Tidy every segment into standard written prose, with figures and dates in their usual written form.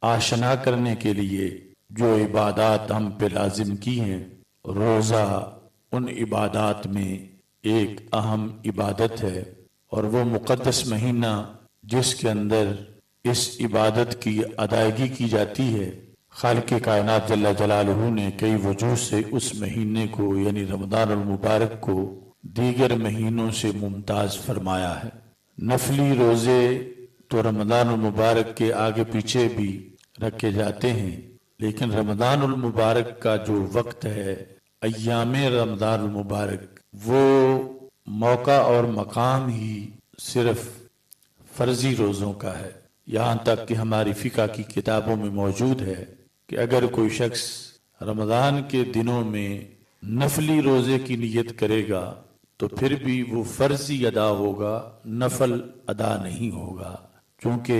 آشنا کرنے کے لیے جو عبادات ہم پہ لازم کی ہیں، روزہ ان عبادات میں ایک اہم عبادت ہے، اور وہ مقدس مہینہ جس کے اندر اس عبادت کی ادائیگی کی جاتی ہے، خالق کائنات جل جلالہ نے کئی وجوہ سے اس مہینے کو یعنی رمضان المبارک کو دیگر مہینوں سے ممتاز فرمایا ہے۔ نفلی روزے تو رمضان المبارک کے آگے پیچھے بھی رکھے جاتے ہیں، لیکن رمضان المبارک کا جو وقت ہے، ایام رمضان المبارک، وہ موقع اور مقام ہی صرف فرضی روزوں کا ہے۔ یہاں تک کہ ہماری فقہ کی کتابوں میں موجود ہے کہ اگر کوئی شخص رمضان کے دنوں میں نفلی روزے کی نیت کرے گا تو پھر بھی وہ فرضی ادا ہوگا، نفل ادا نہیں ہوگا، چونکہ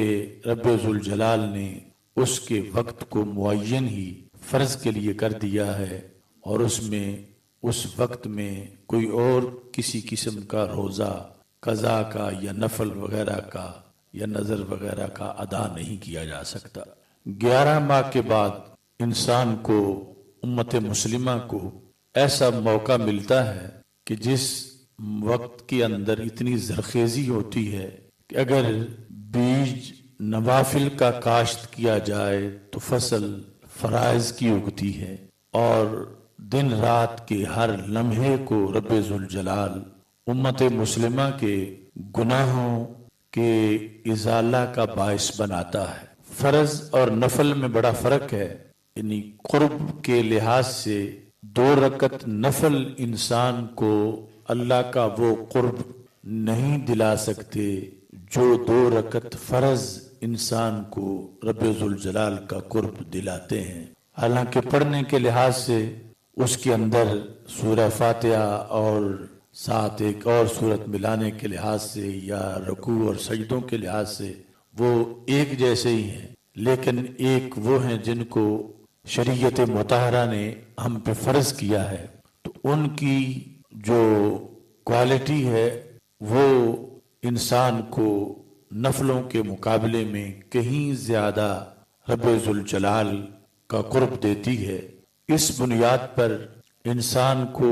رب ذوالجلال نے اس کے وقت کو معین ہی فرض کے لیے کر دیا ہے، اور اس وقت میں کوئی اور کسی قسم کا روزہ قضا کا یا نفل وغیرہ کا یا نظر وغیرہ کا ادا نہیں کیا جا سکتا۔ 11 ماہ کے بعد انسان کو، امت مسلمہ کو ایسا موقع ملتا ہے کہ جس وقت کے اندر اتنی زرخیزی ہوتی ہے کہ اگر بیج نوافل کا کاشت کیا جائے تو فصل فرائض کی اگتی ہے، اور دن رات کے ہر لمحے کو رب ذوالجلال امت مسلمہ کے گناہوں کے ازالہ کا باعث بناتا ہے۔ فرض اور نفل میں بڑا فرق ہے، یعنی قرب کے لحاظ سے 2 رکعت نفل انسان کو اللہ کا وہ قرب نہیں دلا سکتے جو 2 رکعت فرض انسان کو رب ذوالجلال کا قرب دلاتے ہیں۔ حالانکہ پڑھنے کے لحاظ سے اس کے اندر سورہ فاتحہ اور ساتھ ایک اور سورت ملانے کے لحاظ سے یا رکوع اور سجدوں کے لحاظ سے وہ ایک جیسے ہی ہیں، لیکن ایک وہ ہیں جن کو شریعت مطہرہ نے ہم پہ فرض کیا ہے، تو ان کی جو کوالٹی ہے وہ انسان کو نفلوں کے مقابلے میں کہیں زیادہ رب ذوالجلال کا قرب دیتی ہے۔ اس بنیاد پر انسان کو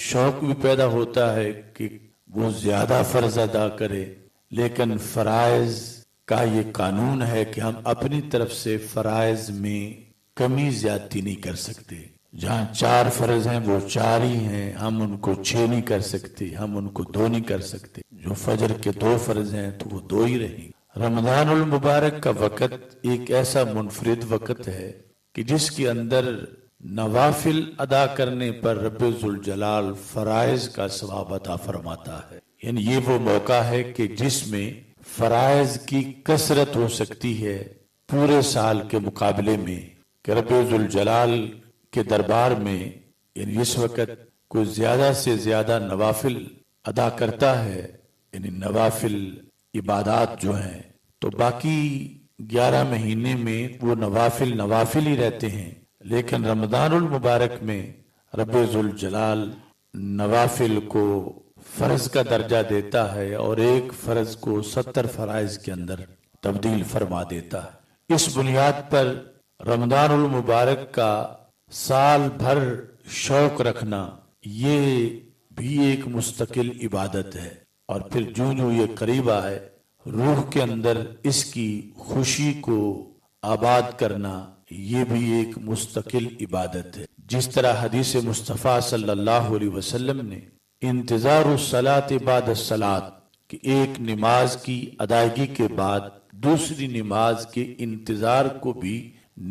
شوق بھی پیدا ہوتا ہے کہ وہ زیادہ فرض ادا کرے، لیکن فرائض کا یہ قانون ہے کہ ہم اپنی طرف سے فرائض میں کمی زیادتی نہیں کر سکتے۔ جہاں 4 فرض ہیں وہ 4 ہی ہیں، ہم ان کو 6 نہیں کر سکتے، ہم ان کو 2 نہیں کر سکتے۔ جو فجر کے 2 فرض ہیں تو وہ 2 ہی رہیں۔ رمضان المبارک کا وقت ایک ایسا منفرد وقت ہے کہ جس کے اندر نوافل ادا کرنے پر رب ذوالجلال فرائض کا ثواب عطا فرماتا ہے، یعنی یہ وہ موقع ہے کہ جس میں فرائض کی کثرت ہو سکتی ہے پورے سال کے مقابلے میں، کہ رب ذوالجلال کے دربار میں یعنی اس وقت کوئی زیادہ سے زیادہ نوافل ادا کرتا ہے، یعنی نوافل عبادات جو ہیں، تو باقی 11 مہینے میں وہ نوافل ہی رہتے ہیں، لیکن رمضان المبارک میں رب ذوالجلال نوافل کو فرض کا درجہ دیتا ہے اور ایک فرض کو 70 فرائض کے اندر تبدیل فرما دیتا ہے۔ اس بنیاد پر رمضان المبارک کا سال بھر شوق رکھنا یہ بھی ایک مستقل عبادت ہے، اور پھر جو یہ قریب آئے روح کے اندر اس کی خوشی کو آباد کرنا یہ بھی ایک مستقل عبادت ہے۔ جس طرح حدیث مصطفیٰ صلی اللہ علیہ وسلم نے انتظار الصلاۃ بعد الصلاۃ کہ ایک نماز کی ادائیگی کے بعد دوسری نماز کے انتظار کو بھی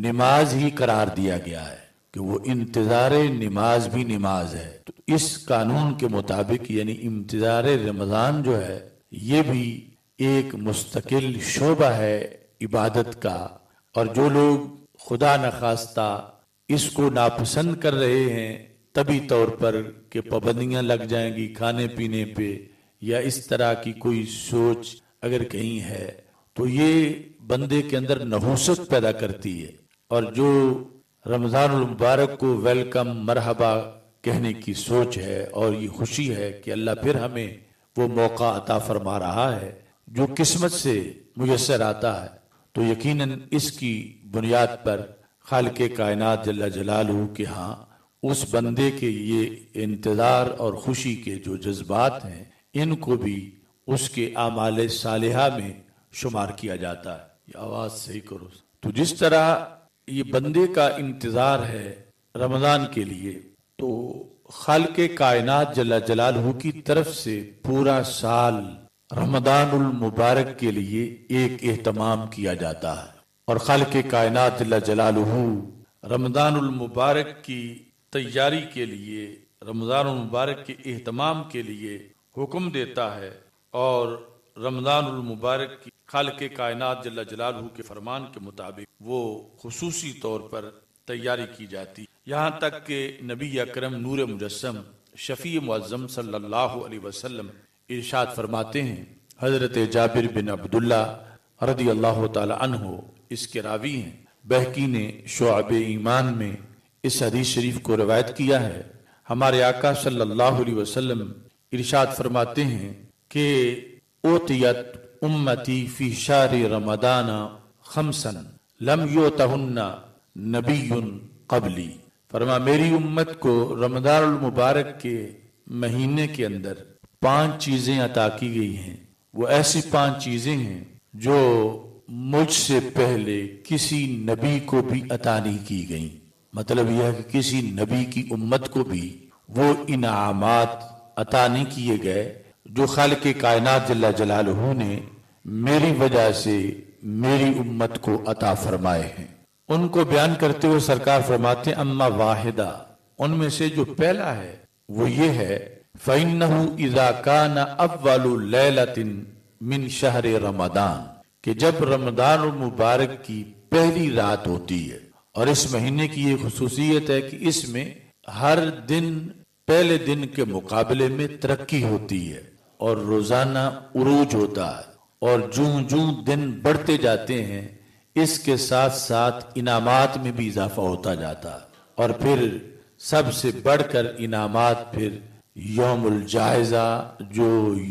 نماز ہی قرار دیا گیا ہے، کہ وہ انتظار نماز بھی نماز ہے۔ تو اس قانون کے مطابق یعنی انتظار رمضان جو ہے یہ بھی ایک مستقل شعبہ ہے عبادت کا، اور جو لوگ خدا نخواستہ اس کو ناپسند کر رہے ہیں طبی طور پر کہ پابندیاں لگ جائیں گی کھانے پینے پہ یا اس طرح کی کوئی سوچ اگر کہیں ہے تو یہ بندے کے اندر نحوست پیدا کرتی ہے، اور جو رمضان المبارک کو ویلکم مرحبا کہنے کی سوچ ہے اور یہ خوشی ہے کہ اللہ پھر ہمیں وہ موقع عطا فرما رہا ہے جو قسمت سے میسر آتا ہے، تو یقیناً اس کی بنیاد پر خالق کائنات جل جلالہ کے ہاں اس بندے کے یہ انتظار اور خوشی کے جو جذبات ہیں ان کو بھی اس کے اعمال صالحہ میں شمار کیا جاتا ہے۔ یہ آواز صحیح کرو۔ تو جس طرح یہ بندے کا انتظار ہے رمضان کے لیے، تو خالق کائنات جل جلالہ کی طرف سے پورا سال رمضان المبارک کے لیے ایک اہتمام کیا جاتا ہے، اور خالق کائنات جل جلالہ رمضان المبارک کی تیاری کے لیے، رمضان المبارک کے اہتمام کے لیے حکم دیتا ہے، اور رمضان المبارک کی خالق کائنات جل جلالہ کے فرمان کے مطابق وہ خصوصی طور پر تیاری کی جاتی، یہاں تک کہ نبی اکرم نور مجسم شفیع معظم صلی اللہ علیہ وسلم ارشاد فرماتے ہیں، حضرت جابر بن عبداللہ رضی اللہ تعالی عنہ اس کے راوی ہیں، بہقی نے شعب ایمان میں اس حدیث شریف کو روایت کیا ہے، ہمارے آقا صلی اللہ علیہ وسلم ارشاد فرماتے ہیں کہ اوتیت امتی فی شہر رمضان خمسا لم یؤتہن نبی قبلی، فرما میری امت کو رمضان المبارک کے مہینے کے اندر 5 چیزیں عطا کی گئی ہیں، وہ ایسی 5 چیزیں ہیں جو مجھ سے پہلے کسی نبی کو بھی عطا نہیں کی گئیں۔ مطلب یہ ہے کہ کسی نبی کی امت کو بھی وہ انعامات عطا نہیں کیے گئے جو خالق کائنات جل جلالہ نے میری وجہ سے میری امت کو عطا فرمائے ہیں۔ ان کو بیان کرتے ہوئے سرکار فرماتے ہیں اما واحدہ، ان میں سے جو پہلا ہے وہ یہ ہے فَإِنَّهُ إِذَا كَانَ أَوَّلُ لَيْلَةٍ مِّن شَهْرِ رَمَضَانَ، کہ جب رمضان المبارک کی پہلی رات ہوتی ہے، اور اس مہینے کی یہ خصوصیت ہے کہ اس میں ہر دن پہلے دن کے مقابلے میں ترقی ہوتی ہے اور روزانہ عروج ہوتا ہے، اور جوں دن بڑھتے جاتے ہیں اس کے ساتھ ساتھ انعامات میں بھی اضافہ ہوتا جاتا ہے، اور پھر سب سے بڑھ کر انعامات پھر یوم الجائزہ جو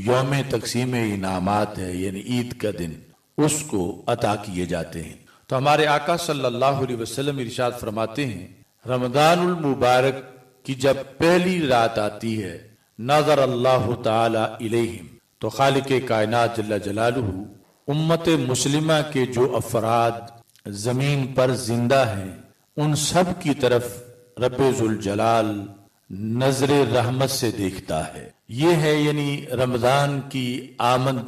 یوم تقسیم انعامات ہے، یعنی عید کا دن، اس کو عطا کیے جاتے ہیں۔ تو ہمارے آقا صلی اللہ علیہ وسلم ارشاد فرماتے ہیں رمضان المبارک کی جب پہلی رات آتی ہے نظر اللہ تعالی الیہم، تو خالق کائنات جل جلالہ امت مسلمہ کے جو افراد زمین پر زندہ ہیں ان سب کی طرف رب ذوالجلال نظر رحمت سے دیکھتا ہے۔ یہ ہے یعنی رمضان کی آمد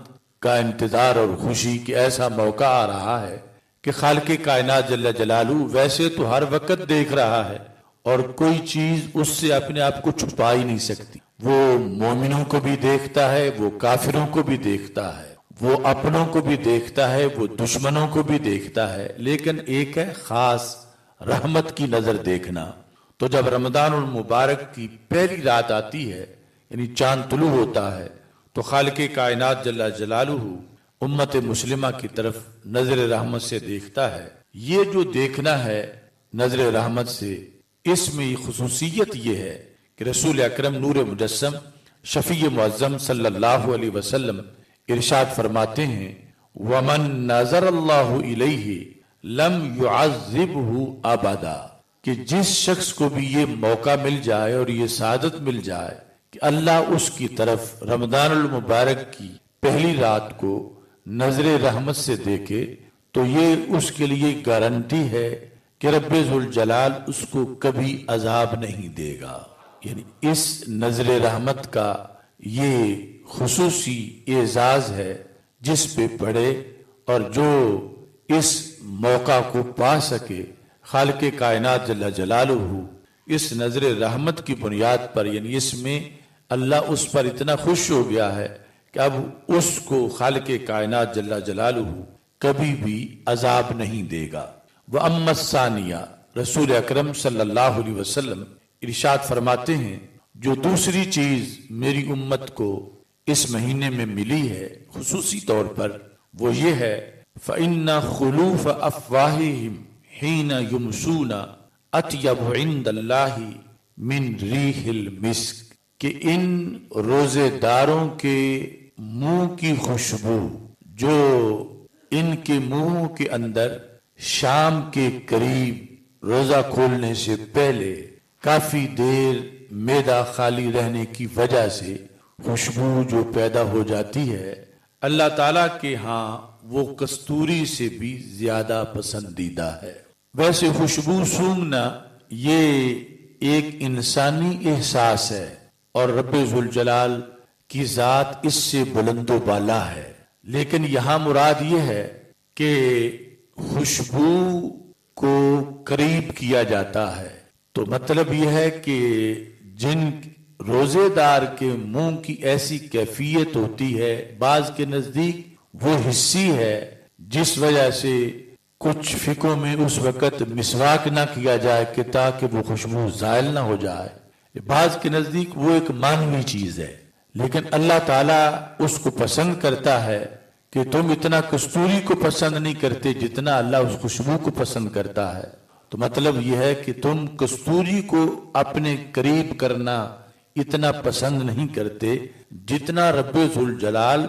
کا انتظار اور خوشی کہ ایسا موقع آ رہا ہے کہ خالق کائنات جل جلالہ ویسے تو ہر وقت دیکھ رہا ہے، اور کوئی چیز اس سے اپنے آپ کو چھپا ہی نہیں سکتی۔ وہ مومنوں کو بھی دیکھتا ہے، وہ کافروں کو بھی دیکھتا ہے، وہ اپنوں کو بھی دیکھتا ہے، وہ دشمنوں کو بھی دیکھتا ہے، لیکن ایک ہے خاص رحمت کی نظر دیکھنا۔ تو جب رمضان المبارک کی پہلی رات آتی ہے یعنی چاند طلوع ہوتا ہے، تو خالق کائنات جل جلالہ امت مسلمہ کی طرف نظر رحمت سے دیکھتا ہے۔ یہ جو دیکھنا ہے نظر رحمت سے، اس میں خصوصیت یہ ہے کہ رسول اکرم نور مجسم شفیع معظم صلی اللہ علیہ وسلم ارشاد فرماتے ہیں وَمَن نَظَرَ اللَّهُ إِلَيْهِ لَمْ يُعَذِّبْهُ أَبَدًا، کہ جس شخص کو بھی یہ موقع مل جائے اور یہ سعادت مل جائے کہ اللہ اس کی طرف رمضان المبارک کی پہلی رات کو نظر رحمت سے دیکھے، تو یہ اس کے لیے گارنٹی ہے کہ رب ذوالجلال اس کو کبھی عذاب نہیں دے گا۔ یعنی اس نظر رحمت کا یہ خصوصی اعزاز ہے جس پہ پڑے، اور جو اس موقع کو پا سکے خالق کائنات جل جلالہ اس نظر رحمت کی بنیاد پر، یعنی اس میں اللہ اس پر اتنا خوش ہو گیا ہے کہ اب اس کو خالق کائنات جل جلالہ کبھی بھی عذاب نہیں دے گا۔ وَأَمَّا الثَّانِيَةُ، رسول اکرم صلی اللہ علیہ وسلم ارشاد فرماتے ہیں جو دوسری چیز میری امت کو اس مہینے میں ملی ہے خصوصی طور پر، وہ یہ ہے فَإِنَّ خُلُوفَ أَفْوَاهِهِمْ حِينَ يُمْسُونَ أَطْيَبُ عِندَ اللَّهِ مِنْ رِيحِ الْمِسْكِ، کہ ان روزے داروں کے منہ کی خوشبو جو ان کے منہوں کے اندر شام کے قریب روزہ کھولنے سے پہلے کافی دیر معدہ خالی رہنے کی وجہ سے خوشبو جو پیدا ہو جاتی ہے، اللہ تعالیٰ کے ہاں وہ کستوری سے بھی زیادہ پسندیدہ ہے۔ ویسے خوشبو سونگھنا یہ ایک انسانی احساس ہے اور رب ذوالجلال کی ذات اس سے بلند و بالا ہے، لیکن یہاں مراد یہ ہے کہ خوشبو کو قریب کیا جاتا ہے۔ تو مطلب یہ ہے کہ جن روزے دار کے منہ کی ایسی کیفیت ہوتی ہے، بعض کے نزدیک وہ حسی ہے جس وجہ سے کچھ فقہوں میں اس وقت مسواک نہ کیا جائے کہ تاکہ وہ خوشبو زائل نہ ہو جائے، بعض کے نزدیک وہ ایک معنوی چیز ہے، لیکن اللہ تعالیٰ اس کو پسند کرتا ہے کہ تم اتنا کستوری کو پسند نہیں کرتے جتنا اللہ اس خوشبو کو پسند کرتا ہے۔ تو مطلب یہ ہے کہ تم کستوری کو اپنے قریب کرنا اتنا پسند نہیں کرتے جتنا رب ذوالجلال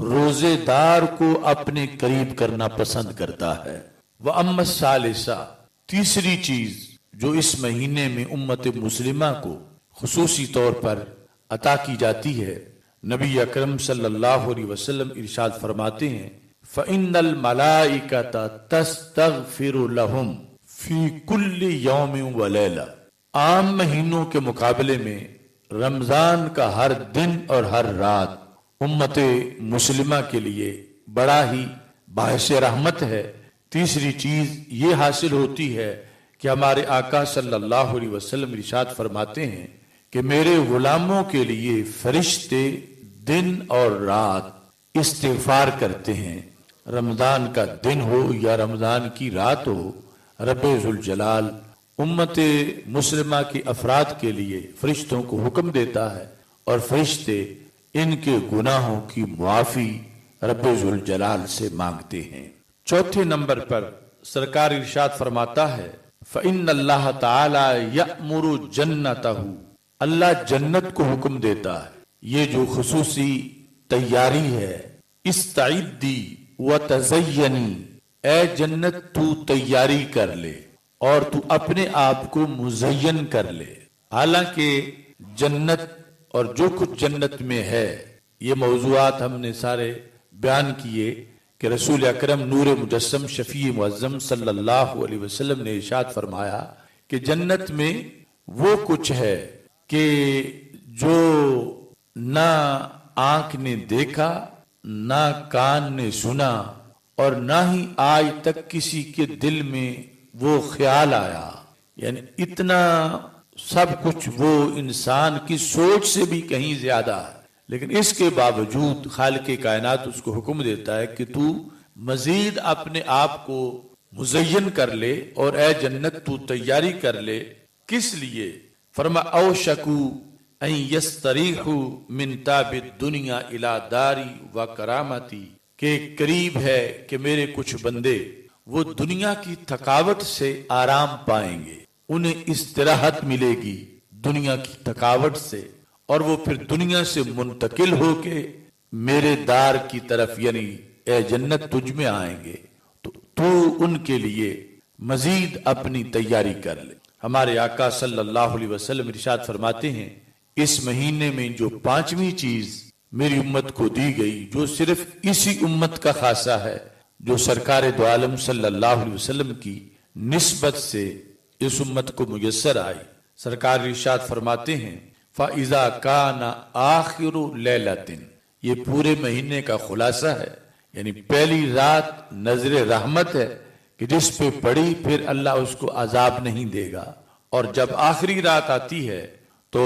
روزے دار کو اپنے قریب کرنا پسند کرتا ہے۔ وَأَمَّا الثَّالِثَةُ، تیسری چیز جو اس مہینے میں امت مسلمہ کو خصوصی طور پر عطا کی جاتی ہے، نبی اکرم صلی اللہ علیہ وسلم ارشاد فرماتے ہیں فَإِنَّ الْمَلَائِكَةَ تَسْتَغْفِرُ لَهُمْ فِي كُلِّ يَوْمٍ وَلَيْلَةٍ۔ عام مہینوں کے مقابلے میں رمضان کا ہر دن اور ہر رات امت مسلمہ کے لیے بڑا ہی باعث رحمت ہے۔ تیسری چیز یہ حاصل ہوتی ہے کہ ہمارے آقا صلی اللہ علیہ وسلم ارشاد فرماتے ہیں کہ میرے غلاموں کے لیے فرشتے دن اور رات استغفار کرتے ہیں، رمضان کا دن ہو یا رمضان کی رات ہو، رب ذوالجلال امت مسلمہ کے افراد کے لیے فرشتوں کو حکم دیتا ہے اور فرشتے ان کے گناہوں کی معافی رب ذوالجلال سے مانگتے ہیں۔ چوتھے نمبر پر سرکار ارشاد فرماتا ہے فَإِنَّ اللَّهَ تَعَالَى يَأْمُرُ جَنَّتَهُ، اللہ جنت کو حکم دیتا ہے، یہ جو خصوصی تیاری ہے، استعدی وتزینی، اے جنت تو تیاری کر لے اور تو اپنے آپ کو مزین کر لے۔ حالانکہ جنت اور جو کچھ جنت میں ہے، یہ موضوعات ہم نے سارے بیان کیے کہ رسول اکرم نور مجسم شفیع معظم صلی اللہ علیہ وسلم نے ارشاد فرمایا کہ جنت میں وہ کچھ ہے کہ جو نہ آنکھ نے دیکھا، نہ کان نے سنا اور نہ ہی آج تک کسی کے دل میں وہ خیال آیا، یعنی اتنا سب کچھ وہ انسان کی سوچ سے بھی کہیں زیادہ ہے، لیکن اس کے باوجود خالق کائنات اس کو حکم دیتا ہے کہ تو مزید اپنے آپ کو مزین کر لے اور اے جنت تو تیاری کر لے۔ کس لیے؟ فرما اوشکو ان یستریحوا من تاب الدنیا الی داری و کرامتی، کہ قریب ہے کہ میرے کچھ بندے وہ دنیا کی تھکاوٹ سے آرام پائیں گے، انہیں استراحت ملے گی دنیا کی تھکاوٹ سے، اور وہ پھر دنیا سے منتقل ہو کے میرے دار کی طرف یعنی اے جنت تجھ میں آئیں گے، تو ان کے لیے مزید اپنی تیاری کر لے۔ ہمارے آقا صلی اللہ علیہ وسلم ارشاد فرماتے ہیں اس مہینے میں جو پانچویں چیز میری امت کو دی گئی، جو صرف اسی امت کا خاصہ ہے، جو سرکار دو عالم صلی اللہ علیہ وسلم کی نسبت سے اس امت کو میسر آئی، سرکار ارشاد فرماتے ہیں فَإِذَا كَانَ آخِرُ لَيْلَةٍ، یہ پورے مہینے کا خلاصہ ہے، یعنی پہلی رات نظر رحمت ہے کہ جس پہ پڑی پھر اللہ اس کو عذاب نہیں دے گا، اور جب آخری رات آتی ہے تو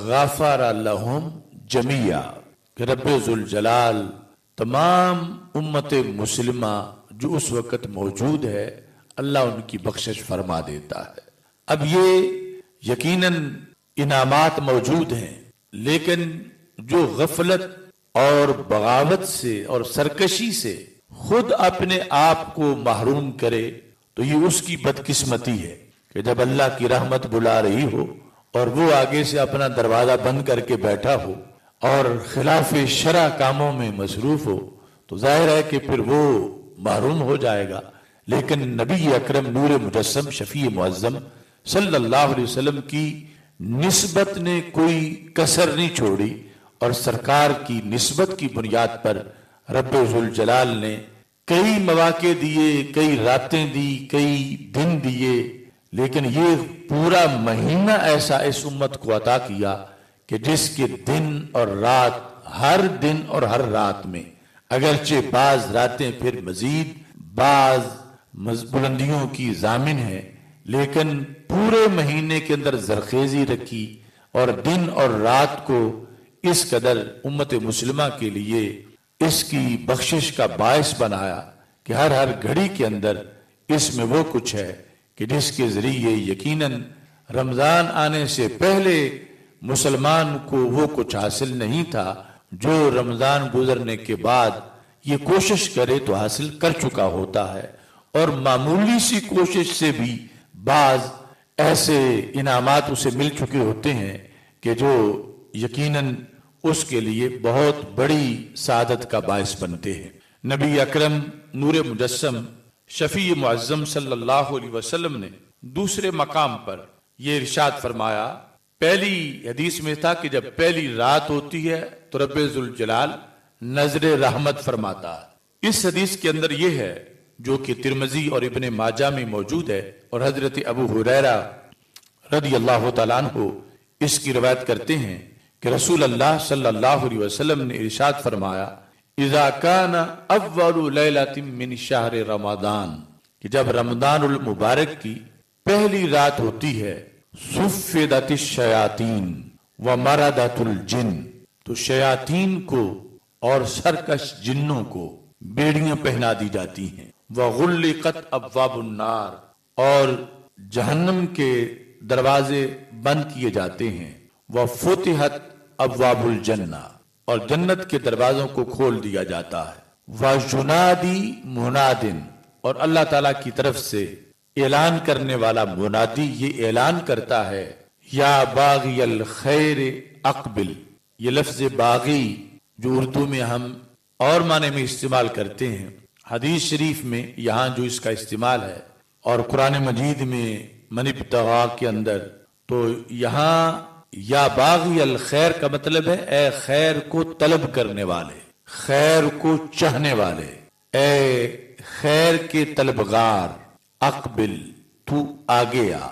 غفر لہم جمیعا، کہ رب ذوالجلال تمام امت مسلمہ جو اس وقت موجود ہے اللہ ان کی بخشش فرما دیتا ہے۔ اب یہ یقیناً انعامات موجود ہیں، لیکن جو غفلت اور بغاوت سے اور سرکشی سے خود اپنے آپ کو محروم کرے تو یہ اس کی بدقسمتی ہے کہ جب اللہ کی رحمت بلا رہی ہو اور وہ آگے سے اپنا دروازہ بند کر کے بیٹھا ہو اور خلاف شرع کاموں میں مصروف ہو، تو ظاہر ہے کہ پھر وہ محروم ہو جائے گا، لیکن نبی اکرم نور مجسم شفیع معظم صلی اللہ علیہ وسلم کی نسبت نے کوئی کسر نہیں چھوڑی، اور سرکار کی نسبت کی بنیاد پر رب ذوالجلال نے کئی مواقع دیے، کئی راتیں دی، کئی دن دیے، لیکن یہ پورا مہینہ ایسا اس امت کو عطا کیا کہ جس کے دن اور رات، ہر دن اور ہر رات میں، اگرچہ بعض راتیں پھر مزید بعض بلندیوں کی ضامن ہے، لیکن پورے مہینے کے اندر زرخیزی رکھی اور دن اور رات کو اس قدر امت مسلمہ کے لیے اس کی بخشش کا باعث بنایا کہ ہر گھڑی کے اندر اس میں وہ کچھ ہے کہ جس کے ذریعے یقیناً رمضان آنے سے پہلے مسلمان کو وہ کچھ حاصل نہیں تھا جو رمضان گزرنے کے بعد یہ کوشش کرے تو حاصل کر چکا ہوتا ہے، اور معمولی سی کوشش سے بھی بعض ایسے انعامات اسے مل چکے ہوتے ہیں کہ جو یقیناً اس کے لیے بہت بڑی سعادت کا باعث بنتے ہیں۔ نبی اکرم نور مجسم شفیع معظم صلی اللہ علیہ وسلم نے دوسرے مقام پر یہ ارشاد فرمایا، پہلی حدیث میں تھا کہ جب پہلی رات ہوتی ہے تو رب ذوالجلال نظر رحمت فرماتا ہے۔ اس حدیث کے اندر یہ ہے جو کہ ترمذی اور ابن ماجہ میں موجود ہے، اور حضرت ابو ہریرہ رضی اللہ تعالیٰ عنہ اس کی روایت کرتے ہیں کہ رسول اللہ صلی اللہ علیہ وسلم نے ارشاد فرمایا، اذا کان اول لیلۃ من شہر رمضان، کہ جب رمضان المبارک کی پہلی رات ہوتی ہے، صفدت الشیاطین ومردت الجن، تو شیاطین کو اور سرکش جنوں کو بیڑیاں پہنا دی جاتی ہیں، وغلقت ابواب النار، اور جہنم کے دروازے بند کیے جاتے ہیں، وفتحت ابواب الجنہ، اور جنت کے دروازوں کو کھول دیا جاتا ہے، وَيُنَادِي مُنَادٍ، اور اللہ تعالیٰ کی طرف سے اعلان کرنے والا منادی یہ اعلان کرتا ہے، یا باغی الخیر اقبل۔ یہ لفظ باغی جو اردو میں ہم اور معنی میں استعمال کرتے ہیں، حدیث شریف میں یہاں جو اس کا استعمال ہے، اور قرآن مجید میں من ابتغاء کے اندر، تو یہاں یا باغی الخیر کا مطلب ہے اے خیر کو طلب کرنے والے، خیر کو چاہنے والے، اے خیر کے طلبگار، اقبل، تو آگے آ،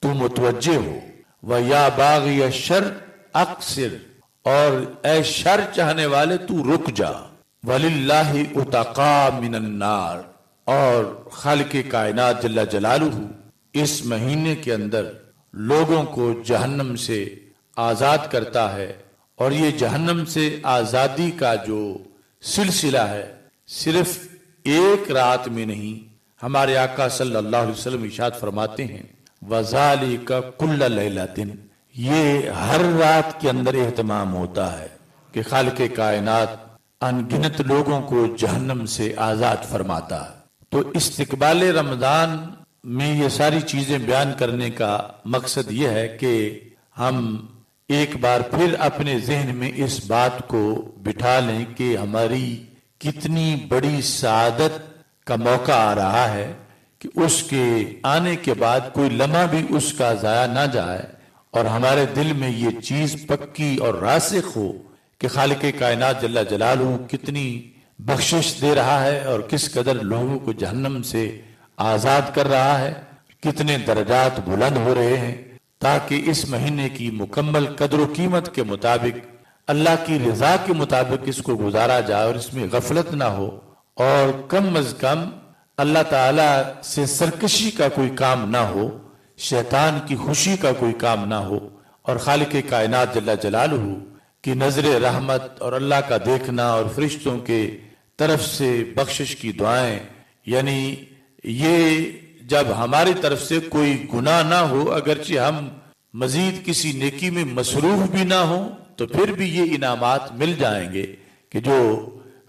تو متوجہ ہو، و یا باغی الشر اقصر، اور اے شر چاہنے والے تو رک جا، وللہ اتقا من النار، اور خالق کائنات جل جلالہ اس مہینے کے اندر لوگوں کو جہنم سے آزاد کرتا ہے، اور یہ جہنم سے آزادی کا جو سلسلہ ہے صرف ایک رات میں نہیں، ہمارے آقا صلی اللہ علیہ وسلم ارشاد فرماتے ہیں، وَذَلِكَ كُلَّ لَيْلَةٍ، یہ ہر رات کے اندر اہتمام ہوتا ہے کہ خالق کائنات ان گنت لوگوں کو جہنم سے آزاد فرماتا ہے۔ تو استقبال رمضان میں یہ ساری چیزیں بیان کرنے کا مقصد یہ ہے کہ ہم ایک بار پھر اپنے ذہن میں اس بات کو بٹھا لیں کہ ہماری کتنی بڑی سعادت کا موقع آ رہا ہے کہ اس کے آنے کے بعد کوئی لمحہ بھی اس کا ضائع نہ جائے، اور ہمارے دل میں یہ چیز پکی اور راسخ ہو کہ خالق کائنات جل جلالہ کتنی بخشش دے رہا ہے اور کس قدر لوگوں کو جہنم سے آزاد کر رہا ہے، کتنے درجات بلند ہو رہے ہیں، تاکہ اس مہینے کی مکمل قدر و قیمت کے مطابق، اللہ کی رضا کے مطابق اس کو گزارا جائے اور اس میں غفلت نہ ہو، اور کم از کم اللہ تعالی سے سرکشی کا کوئی کام نہ ہو، شیطان کی خوشی کا کوئی کام نہ ہو، اور خالق کائنات جل جلالہ کی نظر رحمت اور اللہ کا دیکھنا اور فرشتوں کے طرف سے بخشش کی دعائیں، یعنی یہ جب ہماری طرف سے کوئی گناہ نہ ہو، اگرچہ ہم مزید کسی نیکی میں مصروف بھی نہ ہوں، تو پھر بھی یہ انعامات مل جائیں گے کہ جو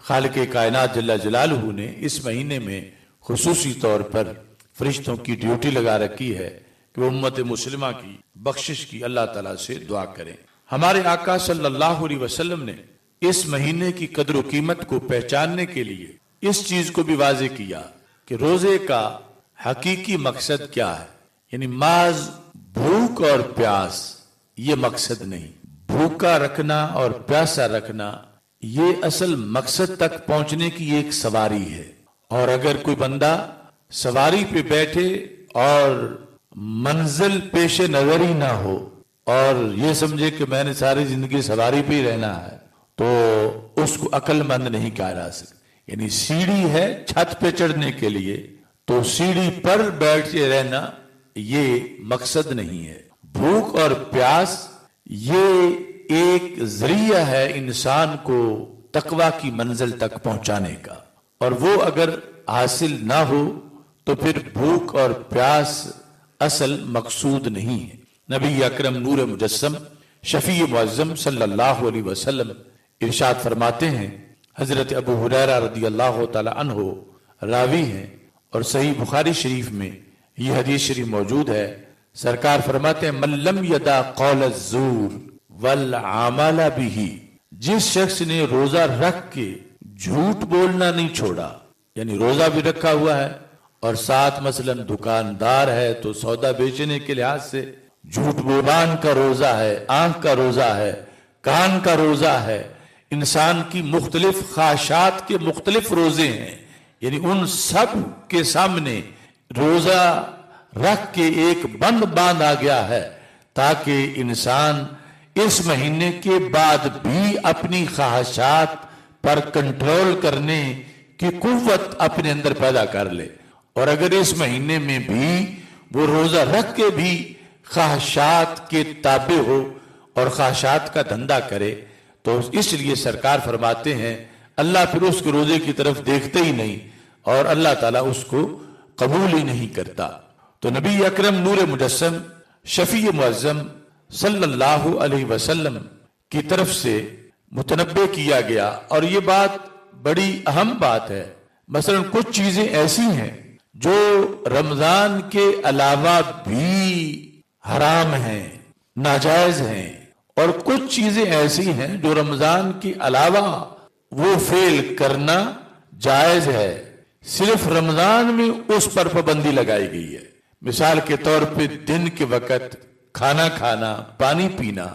خالق کائنات جل جلالہ نے اس مہینے میں خصوصی طور پر فرشتوں کی ڈیوٹی لگا رکھی ہے کہ وہ امت مسلمہ کی بخشش کی اللہ تعالیٰ سے دعا کریں۔ ہمارے آقا صلی اللہ علیہ وسلم نے اس مہینے کی قدر و قیمت کو پہچاننے کے لیے اس چیز کو بھی واضح کیا کہ روزے کا حقیقی مقصد کیا ہے، یعنی محض بھوک اور پیاس یہ مقصد نہیں، بھوکا رکھنا اور پیاسا رکھنا یہ اصل مقصد تک پہنچنے کی ایک سواری ہے۔ اور اگر کوئی بندہ سواری پہ بیٹھے اور منزل پیش نظر ہی نہ ہو اور یہ سمجھے کہ میں نے ساری زندگی سواری پہ ہی رہنا ہے تو اس کو عقل مند نہیں کہا جا سکتا۔ یعنی سیڑھی ہے چھت پہ چڑھنے کے لیے، تو سیڑھی پر بیٹھ کے رہنا یہ مقصد نہیں ہے۔ بھوک اور پیاس یہ ایک ذریعہ ہے انسان کو تقویٰ کی منزل تک پہنچانے کا، اور وہ اگر حاصل نہ ہو تو پھر بھوک اور پیاس اصل مقصود نہیں ہے۔ نبی اکرم نور مجسم شفیع معظم صلی اللہ علیہ وسلم ارشاد فرماتے ہیں، حضرت ابو ہریرہ رضی اللہ تعالی عنہ راوی ہیں اور صحیح بخاری شریف میں یہ حدیث شریف موجود ہے، سرکار فرماتے ہیں من لم یدع قول الزور والعمل به، جس شخص نے روزہ رکھ کے جھوٹ بولنا نہیں چھوڑا، یعنی روزہ بھی رکھا ہوا ہے اور ساتھ مثلا دکاندار ہے تو سودا بیچنے کے لحاظ سے جھوٹ بولان کا روزہ ہے، آنکھ کا روزہ ہے، کان کا روزہ ہے، انسان کی مختلف خواہشات کے مختلف روزے ہیں، یعنی ان سب کے سامنے روزہ رکھ کے ایک بند باندھا گیا ہے تاکہ انسان اس مہینے کے بعد بھی اپنی خواہشات پر کنٹرول کرنے کی قوت اپنے اندر پیدا کر لے، اور اگر اس مہینے میں بھی وہ روزہ رکھ کے بھی خواہشات کے تابع ہو اور خواہشات کا دھندا کرے تو اس لیے سرکار فرماتے ہیں اللہ پھر اس کے روزے کی طرف دیکھتے ہی نہیں اور اللہ تعالیٰ اس کو قبول ہی نہیں کرتا۔ تو نبی اکرم نور مجسم شفیع معظم صلی اللہ علیہ وسلم کی طرف سے متنبہ کیا گیا، اور یہ بات بڑی اہم بات ہے۔ مثلا کچھ چیزیں ایسی ہیں جو رمضان کے علاوہ بھی حرام ہیں، ناجائز ہیں، اور کچھ چیزیں ایسی ہیں جو رمضان کے علاوہ وہ فعل کرنا جائز ہے، صرف رمضان میں اس پر پابندی لگائی گئی ہے۔ مثال کے طور پہ دن کے وقت کھانا کھانا، پانی پینا،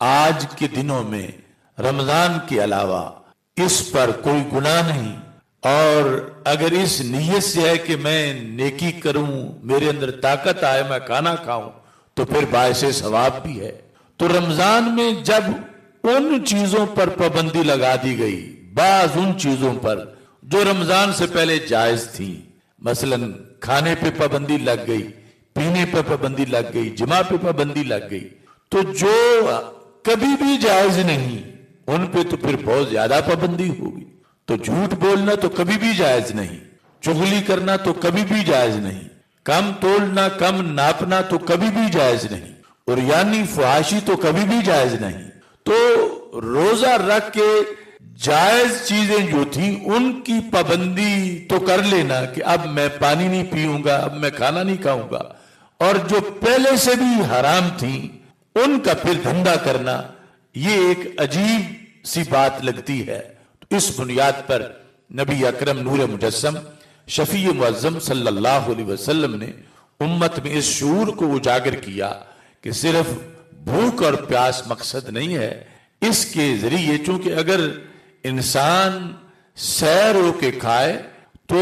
آج کے دنوں میں رمضان کے علاوہ اس پر کوئی گناہ نہیں، اور اگر اس نیت سے ہے کہ میں نیکی کروں، میرے اندر طاقت آئے، میں کھانا کھاؤں، تو پھر باعث ثواب بھی ہے۔ تو رمضان میں جب ان چیزوں پر پابندی لگا دی گئی، بعض ان چیزوں پر جو رمضان سے پہلے جائز تھیں، مثلا کھانے پہ پابندی لگ گئی، پینے پہ پابندی لگ گئی، جماع پہ پابندی لگ گئی، تو جو کبھی بھی جائز نہیں ان پہ تو پھر بہت زیادہ پابندی ہوگی۔ تو جھوٹ بولنا تو کبھی بھی جائز نہیں، چغلی کرنا تو کبھی بھی جائز نہیں، کم تولنا، کم ناپنا تو کبھی بھی جائز نہیں، اور یعنی فحاشی تو کبھی بھی جائز نہیں۔ تو روزہ رکھ کے جائز چیزیں جو تھیں ان کی پابندی تو کر لینا کہ اب میں پانی نہیں پیوں گا، اب میں کھانا نہیں کھاؤں گا، اور جو پہلے سے بھی حرام تھیں ان کا پھر دھندا کرنا، یہ ایک عجیب سی بات لگتی ہے۔ تو اس بنیاد پر نبی اکرم نور مجسم شفیع معظم صلی اللہ علیہ وسلم نے امت میں اس شعور کو اجاگر کیا کہ صرف بھوک اور پیاس مقصد نہیں ہے، اس کے ذریعے چونکہ اگر انسان سیر ہو کے کھائے تو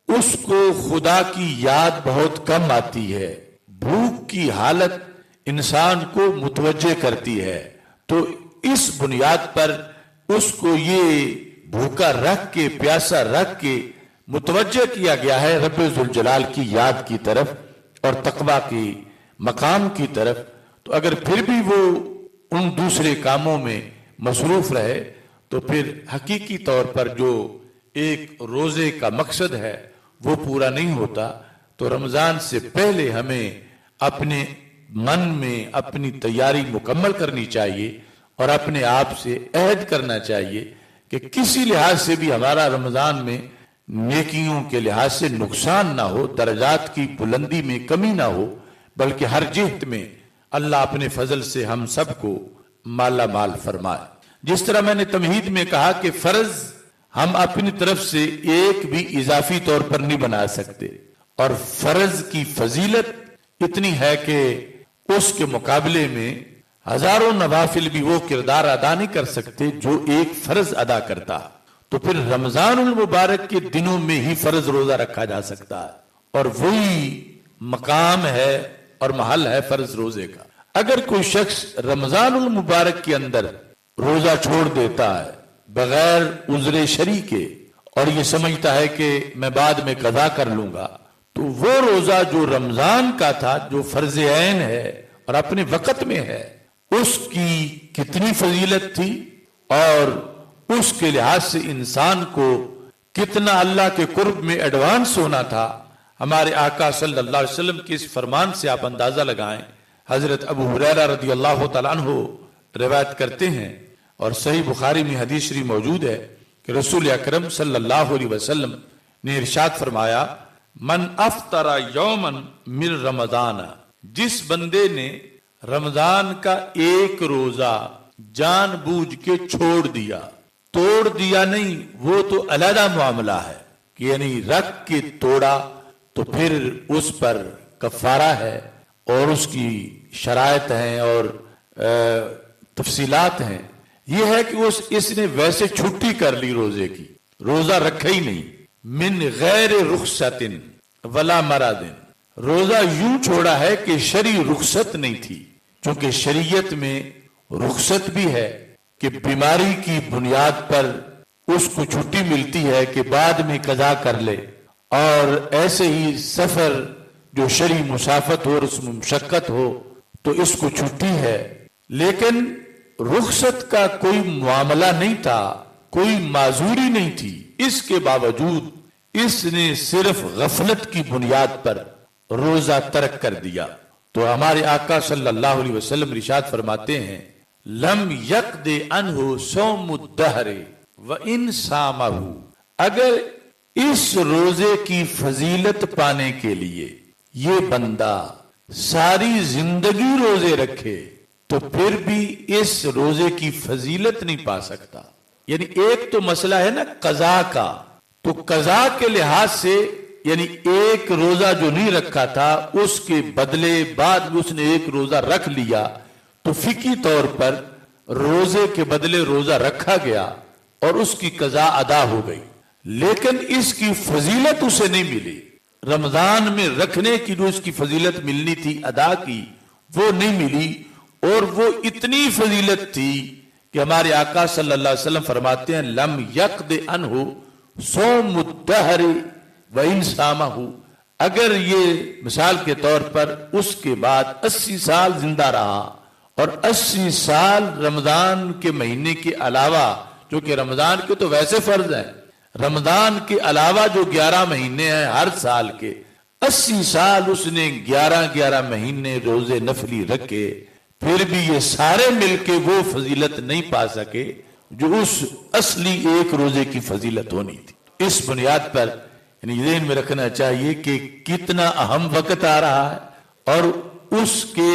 اس کو خدا کی یاد بہت کم آتی ہے، بھوک کی حالت انسان کو متوجہ کرتی ہے، تو اس بنیاد پر اس کو یہ بھوکا رکھ کے، پیاسا رکھ کے متوجہ کیا گیا ہے رب ذوالجلال کی یاد کی طرف اور تقویٰ کی مقام کی طرف۔ تو اگر پھر بھی وہ ان دوسرے کاموں میں مصروف رہے تو پھر حقیقی طور پر جو ایک روزے کا مقصد ہے وہ پورا نہیں ہوتا۔ تو رمضان سے پہلے ہمیں اپنے من میں اپنی تیاری مکمل کرنی چاہیے اور اپنے آپ سے عہد کرنا چاہیے کہ کسی لحاظ سے بھی ہمارا رمضان میں نیکیوں کے لحاظ سے نقصان نہ ہو، درجات کی بلندی میں کمی نہ ہو، بلکہ ہر جہت میں اللہ اپنے فضل سے ہم سب کو مالا مال فرمائے۔ جس طرح میں نے تمہید میں کہا کہ فرض ہم اپنی طرف سے ایک بھی اضافی طور پر نہیں بنا سکتے، اور فرض کی فضیلت اتنی ہے کہ اس کے مقابلے میں ہزاروں نوافل بھی وہ کردار ادا نہیں کر سکتے جو ایک فرض ادا کرتا۔ تو پھر رمضان المبارک کے دنوں میں ہی فرض روزہ رکھا جا سکتا ہے، اور وہی مقام ہے اور محل ہے فرض روزے کا۔ اگر کوئی شخص رمضان المبارک کے اندر روزہ چھوڑ دیتا ہے بغیر عذر شرعی کے، اور یہ سمجھتا ہے کہ میں بعد میں قضا کر لوں گا، تو وہ روزہ جو رمضان کا تھا، جو فرض عین ہے اور اپنے وقت میں ہے، اس کی کتنی فضیلت تھی، اور اس کے لحاظ سے انسان کو کتنا اللہ کے قرب میں ایڈوانس ہونا تھا۔ ہمارے آقا صلی اللہ علیہ وسلم کے اس فرمان سے آپ اندازہ لگائیں۔ حضرت ابو ہریرہ رضی اللہ تعالیٰ عنہ روایت کرتے ہیں، اور صحیح بخاری میں حدیث شریف موجود ہے کہ رسول اکرم صلی اللہ علیہ وسلم نے ارشاد فرمایا، من افطر یوما من رمضان، جس بندے نے رمضان کا ایک روزہ جان بوجھ کے چھوڑ دیا، توڑ دیا نہیں، وہ تو علیحدہ معاملہ ہے کہ یعنی رکھ کے توڑا تو پھر اس پر کفارہ ہے، اور اس کی شرائط ہیں اور تفصیلات ہیں۔ یہ ہے کہ اس نے ویسے چھٹی کر لی روزے کی، روزہ رکھا ہی نہیں، من غیر رخصت ولا مرض، روزہ یوں چھوڑا ہے کہ شرعی رخصت نہیں تھی، چونکہ شریعت میں رخصت بھی ہے کہ بیماری کی بنیاد پر اس کو چھٹی ملتی ہے کہ بعد میں قضا کر لے، اور ایسے ہی سفر جو شرعی مسافت ہو اور اس میں مشقت ہو تو اس کو چھٹی ہے، لیکن رخصت کا کوئی معاملہ نہیں تھا، کوئی معذوری نہیں تھی، اس کے باوجود اس نے صرف غفلت کی بنیاد پر روزہ ترک کر دیا۔ تو ہمارے آقا صلی اللہ علیہ وسلم ارشاد فرماتے ہیں، لم یقض عنہ صوم الدہر وان صامہ، اگر اس روزے کی فضیلت پانے کے لیے یہ بندہ ساری زندگی روزے رکھے تو پھر بھی اس روزے کی فضیلت نہیں پا سکتا۔ یعنی ایک تو مسئلہ ہے نا قضا کا، تو قضا کے لحاظ سے یعنی ایک روزہ جو نہیں رکھا تھا اس کے بدلے بعد اس نے ایک روزہ رکھ لیا تو فقہی طور پر روزے کے بدلے روزہ رکھا گیا اور اس کی قضا ادا ہو گئی، لیکن اس کی فضیلت اسے نہیں ملی۔ رمضان میں رکھنے کی جو اس کی فضیلت ملنی تھی ادا کی، وہ نہیں ملی، اور وہ اتنی فضیلت تھی کہ ہمارے آقا صلی اللہ علیہ وسلم فرماتے ہیں، لم یقض عنہ صوم الدہر وان صامہ، اگر یہ مثال کے طور پر اس کے بعد 80 سال زندہ رہا اور 80 سال رمضان کے مہینے کے علاوہ، جو کہ رمضان کے تو ویسے فرض ہیں، رمضان کے علاوہ جو 11 مہینے ہیں ہر سال کے، 80 سال اس نے 11 مہینے روزے نفلی رکھے، پھر بھی یہ سارے مل کے وہ فضیلت نہیں پا سکے جو اس اصلی ایک روزے کی فضیلت ہونی تھی۔ اس بنیاد پر یعنی ذہن میں رکھنا چاہیے کہ کتنا اہم وقت آ رہا ہے، اور اس کے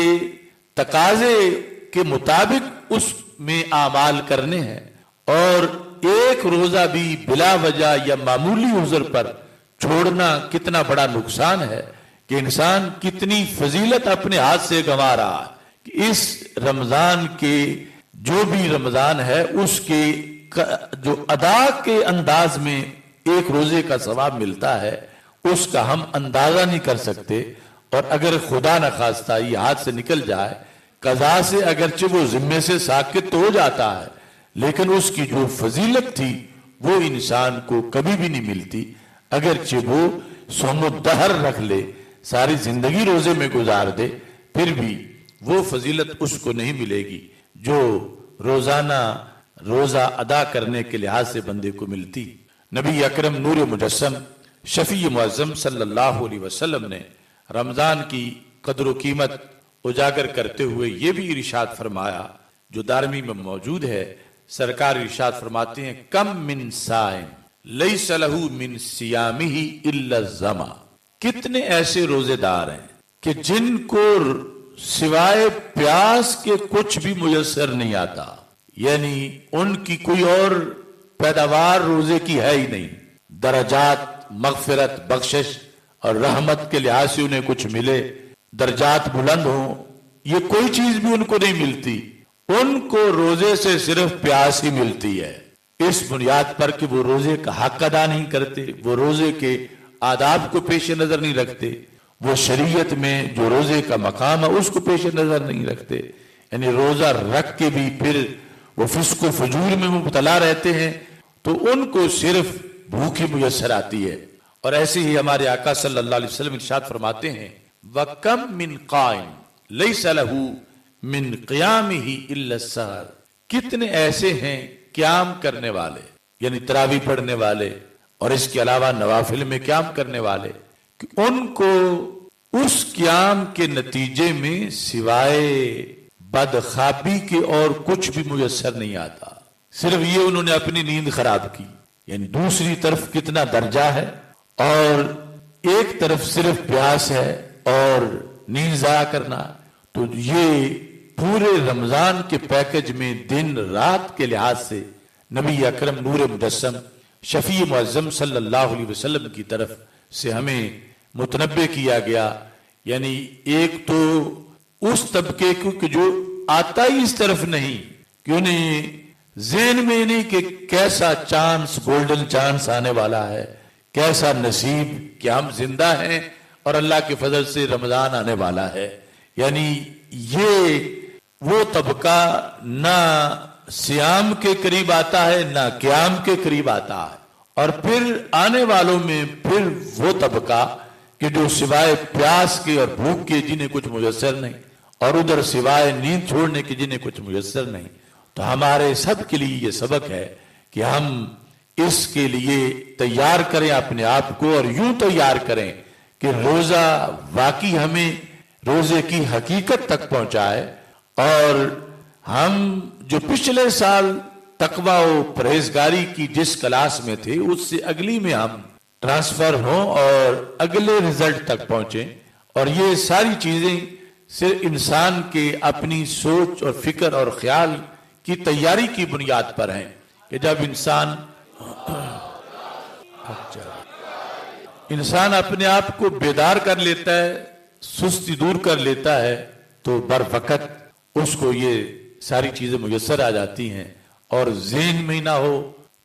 تقاضے کے مطابق اس میں اعمال کرنے ہیں، اور ایک روزہ بھی بلا وجہ یا معمولی عذر پر چھوڑنا کتنا بڑا نقصان ہے کہ انسان کتنی فضیلت اپنے ہاتھ سے گنوا رہا ہے کہ اس رمضان کے جو بھی رمضان ہے اس کے جو ادا کے انداز میں ایک روزے کا ثواب ملتا ہے اس کا ہم اندازہ نہیں کر سکتے، اور اگر خدا نخواستہ یہ ہاتھ سے نکل جائے، قضا سے اگرچہ وہ ذمے سے ساقط تو ہو جاتا ہے، لیکن اس کی جو فضیلت تھی وہ انسان کو کبھی بھی نہیں ملتی، اگرچہ وہ صوم الدہر رکھ لے، ساری زندگی روزے میں گزار دے، پھر بھی وہ فضیلت اس کو نہیں ملے گی جو روزانہ روزہ ادا کرنے کے لحاظ سے بندے کو ملتی۔ نبی اکرم نور مجسم شفیع معظم صلی اللہ علیہ وسلم نے رمضان کی قدر و قیمت اجاگر کرتے ہوئے یہ بھی ارشاد فرمایا جو دارمی میں موجود ہے۔ سرکار ارشاد فرماتے ہیں، کم من صائم لیس لہ من صیامہ الا الظما، کتنے ایسے روزے دار ہیں کہ جن کو سوائے پیاس کے کچھ بھی میسر نہیں آتا، یعنی ان کی کوئی اور پیداوار روزے کی ہے ہی نہیں. درجات، مغفرت، بخشش اور رحمت کے لحاظ سے انہیں کچھ ملے، درجات بلند ہوں، یہ کوئی چیز بھی ان کو نہیں ملتی. ان کو روزے سے صرف پیاس ہی ملتی ہے، اس بنیاد پر کہ وہ روزے کا حق ادا نہیں کرتے، وہ روزے کے آداب کو پیش نظر نہیں رکھتے، وہ شریعت میں جو روزے کا مقام ہے اس کو پیش نظر نہیں رکھتے. یعنی روزہ رکھ کے بھی پھر وہ فسق و فجور میں مبتلا رہتے ہیں، تو ان کو صرف بھوک ہی میسر آتی ہے. اور ایسے ہی ہمارے آقا صلی اللہ علیہ وسلم ارشاد فرماتے ہیں وَكَمْ مِنْ قَائِمٍ لَيْسَ لَهُ مِنْ قِيَامِهِ إِلَّا السَّحَرُ. کتنے ایسے ہیں قیام کرنے والے، یعنی تراویح پڑھنے والے اور اس کے علاوہ نوافل میں قیام کرنے والے، کہ ان کو اس قیام کے نتیجے میں سوائے بدخوابی کے اور کچھ بھی میسر نہیں آتا. صرف یہ انہوں نے اپنی نیند خراب کی. یعنی دوسری طرف کتنا درجہ ہے، اور ایک طرف صرف پیاس ہے اور نیند ضائع کرنا. تو یہ پورے رمضان کے پیکج میں دن رات کے لحاظ سے نبی اکرم نور مجسم شفیع معظم صلی اللہ علیہ وسلم کی طرف سے ہمیں متنبہ کیا گیا. یعنی ایک تو اس طبقے کو کہ جو آتا ہی اس طرف نہیں، کہ انہیں ذہن میں نہیں کہ کیسا چانس، گولڈن چانس آنے والا ہے، کیسا نصیب کہ ہم زندہ ہیں اور اللہ کے فضل سے رمضان آنے والا ہے. یعنی یہ وہ طبقہ نہ سیام کے قریب آتا ہے نہ قیام کے قریب آتا ہے. اور پھر آنے والوں میں پھر وہ طبقہ کہ جو سوائے پیاس کے اور بھوک کے جنہیں کچھ میسر نہیں، اور ادھر سوائے نیند چھوڑنے کے جنہیں کچھ میسر نہیں. تو ہمارے سب کے لیے یہ سبق ہے کہ ہم اس کے لیے تیار کریں اپنے آپ کو، اور یوں تیار کریں کہ روزہ واقعی ہمیں روزے کی حقیقت تک پہنچائے، اور ہم جو پچھلے سال تقویٰ و پرہیزگاری کی جس کلاس میں تھے اس سے اگلی میں ہم ٹرانسفر ہوں اور اگلے رزلٹ تک پہنچیں. اور یہ ساری چیزیں صرف انسان کے اپنی سوچ اور فکر اور خیال کی تیاری کی بنیاد پر ہیں، کہ جب انسان اپنے آپ کو بیدار کر لیتا ہے، سستی دور کر لیتا ہے، تو بر وقت اس کو یہ ساری چیزیں میسر آ جاتی ہیں. اور ذہن میں نہ ہو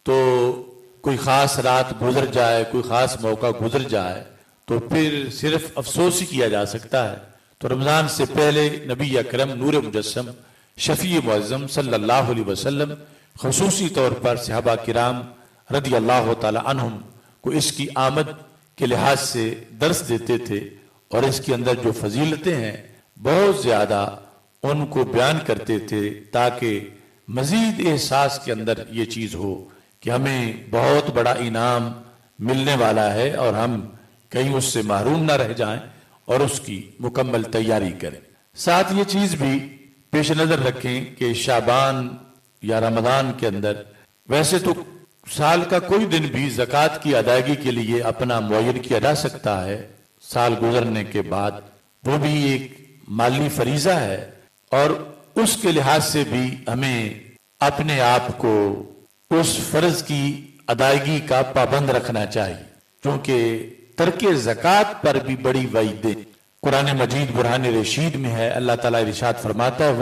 تو کوئی خاص رات گزر جائے، کوئی خاص موقع گزر جائے تو پھر صرف افسوس ہی کیا جا سکتا ہے. تو رمضان سے پہلے نبی اکرم نور مجسم شفیع معظم صلی اللہ علیہ وسلم خصوصی طور پر صحابہ کرام رضی اللہ تعالی عنہم کو اس کی آمد کے لحاظ سے درس دیتے تھے، اور اس کے اندر جو فضیلتیں ہیں بہت زیادہ ان کو بیان کرتے تھے، تاکہ مزید احساس کے اندر یہ چیز ہو کہ ہمیں بہت بڑا انعام ملنے والا ہے، اور ہم کہیں اس سے محروم نہ رہ جائیں اور اس کی مکمل تیاری کریں. ساتھ یہ چیز بھی پیش نظر رکھیں کہ شعبان یا رمضان کے اندر ویسے تو سال کا کوئی دن بھی زکوٰۃ کی ادائیگی کے لیے اپنا معین کیا جا سکتا ہے سال گزرنے کے بعد، وہ بھی ایک مالی فریضہ ہے، اور اس کے لحاظ سے بھی ہمیں اپنے آپ کو اس فرض کی ادائیگی کا پابند رکھنا چاہیے، کیونکہ ترک زکوٰۃ پر بھی بڑی وعیدیں قرآن مجید برہان رشید میں ہے. اللہ تعالیٰ ارشاد فرماتا ہے